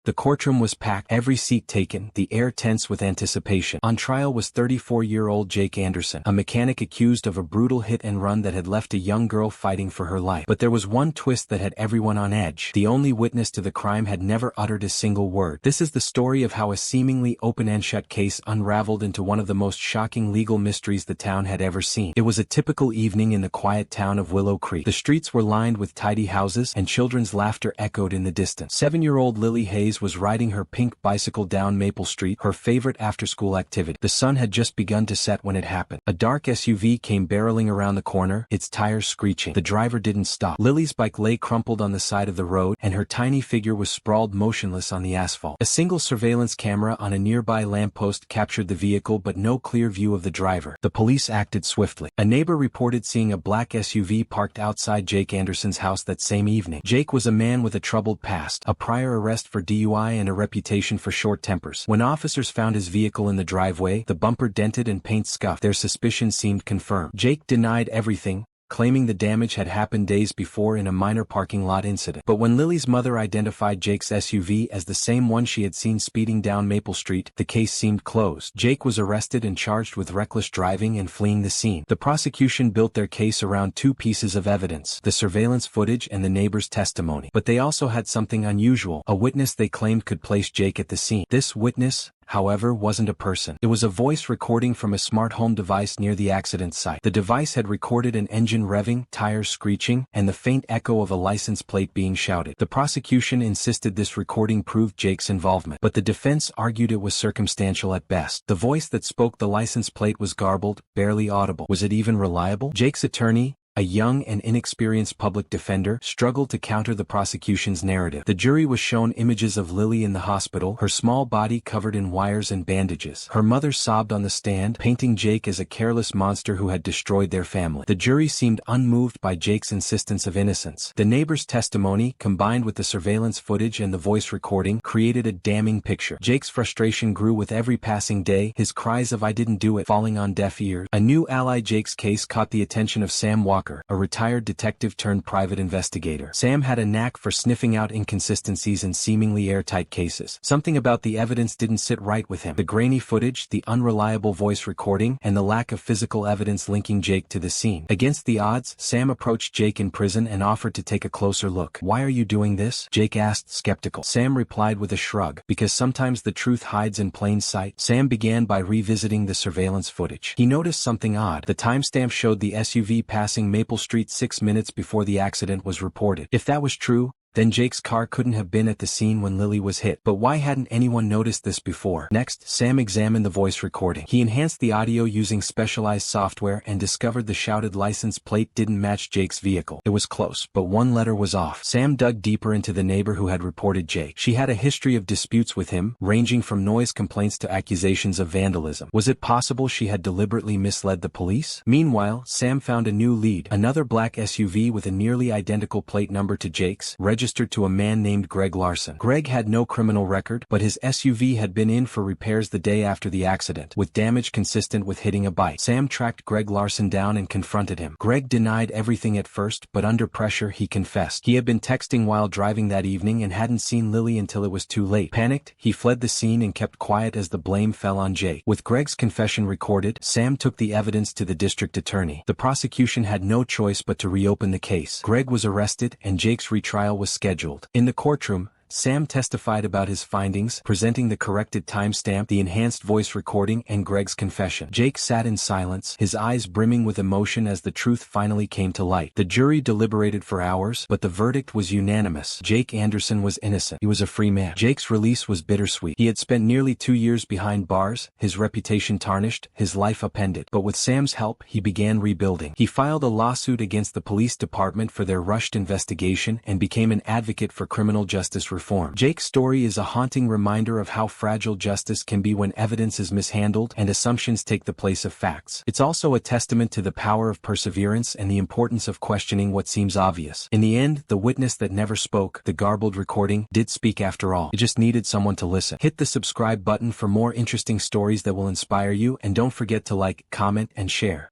The courtroom was packed, every seat taken, the air tense with anticipation. On trial was 34-year-old Jake Anderson, a mechanic accused of a brutal hit-and-run that had left a young girl fighting for her life. But there was one twist that had everyone on edge. The only witness to the crime had never uttered a single word. This is the story of how a seemingly open-and-shut case unraveled into one of the most shocking legal mysteries the town had ever seen. It was a typical evening in the quiet town of Willow Creek. The streets were lined with tidy houses, and children's laughter echoed in the distance. 7-year-old Lily Hayes was riding her pink bicycle down Maple Street, her favorite after-school activity. The sun had just begun to set when it happened. A dark SUV came barreling around the corner, its tires screeching. The driver didn't stop. Lily's bike lay crumpled on the side of the road, and her tiny figure was sprawled motionless on the asphalt. A single surveillance camera on a nearby lamppost captured the vehicle, but no clear view of the driver. The police acted swiftly. A neighbor reported seeing a black SUV parked outside Jake Anderson's house that same evening. Jake was a man with a troubled past, a prior arrest for DUI and a reputation for short tempers. When officers found his vehicle in the driveway, the bumper dented and paint scuffed, their suspicion seemed confirmed. Jake denied everything, claiming the damage had happened days before in a minor parking lot incident. But when Lily's mother identified Jake's SUV as the same one she had seen speeding down Maple Street, the case seemed closed. Jake was arrested and charged with reckless driving and fleeing the scene. The prosecution built their case around two pieces of evidence: the surveillance footage and the neighbor's testimony. But they also had something unusual, a witness they claimed could place Jake at the scene. This witness, however, wasn't a person. It was a voice recording from a smart home device near the accident site. The device had recorded an engine revving, tires screeching, and the faint echo of a license plate being shouted. The prosecution insisted this recording proved Jake's involvement, but the defense argued it was circumstantial at best. The voice that spoke the license plate was garbled, barely audible. Was it even reliable? Jake's attorney, a young and inexperienced public defender, struggled to counter the prosecution's narrative. The jury was shown images of Lily in the hospital, her small body covered in wires and bandages. Her mother sobbed on the stand, painting Jake as a careless monster who had destroyed their family. The jury seemed unmoved by Jake's insistence of innocence. The neighbor's testimony, combined with the surveillance footage and the voice recording, created a damning picture. Jake's frustration grew with every passing day, his cries of "I didn't do it" falling on deaf ears. A new ally. Jake's case caught the attention of Sam Walker, a retired detective turned private investigator. Sam had a knack for sniffing out inconsistencies in seemingly airtight cases. Something about the evidence didn't sit right with him. The grainy footage, the unreliable voice recording, and the lack of physical evidence linking Jake to the scene. Against the odds, Sam approached Jake in prison and offered to take a closer look. "Why are you doing this?" Jake asked, skeptical. Sam replied with a shrug, "Because sometimes the truth hides in plain sight." Sam began by revisiting the surveillance footage. He noticed something odd. The timestamp showed the SUV passing Maple Street 6 minutes before the accident was reported. If that was true, then Jake's car couldn't have been at the scene when Lily was hit. But why hadn't anyone noticed this before? Next, Sam examined the voice recording. He enhanced the audio using specialized software and discovered the shouted license plate didn't match Jake's vehicle. It was close, but one letter was off. Sam dug deeper into the neighbor who had reported Jake. She had a history of disputes with him, ranging from noise complaints to accusations of vandalism. Was it possible she had deliberately misled the police? Meanwhile, Sam found a new lead. Another black SUV with a nearly identical plate number to Jake's, registered to a man named Greg Larson. Greg had no criminal record, but his SUV had been in for repairs the day after the accident, with damage consistent with hitting a bike. Sam tracked Greg Larson down and confronted him. Greg denied everything at first, but under pressure he confessed. He had been texting while driving that evening and hadn't seen Lily until it was too late. Panicked, he fled the scene and kept quiet as the blame fell on Jake. With Greg's confession recorded, Sam took the evidence to the district attorney. The prosecution had no choice but to reopen the case. Greg was arrested, and Jake's retrial was scheduled. In the courtroom, Sam testified about his findings, presenting the corrected timestamp, the enhanced voice recording, and Greg's confession. Jake sat in silence, his eyes brimming with emotion as the truth finally came to light. The jury deliberated for hours, but the verdict was unanimous. Jake Anderson was innocent. He was a free man. Jake's release was bittersweet. He had spent nearly 2 years behind bars, his reputation tarnished, his life upended. But with Sam's help, he began rebuilding. He filed a lawsuit against the police department for their rushed investigation and became an advocate for criminal justice reform. Jake's story is a haunting reminder of how fragile justice can be when evidence is mishandled and assumptions take the place of facts. It's also a testament to the power of perseverance and the importance of questioning what seems obvious. In the end, the witness that never spoke, the garbled recording, did speak after all. It just needed someone to listen. Hit the subscribe button for more interesting stories that will inspire you, and don't forget to like, comment, and share.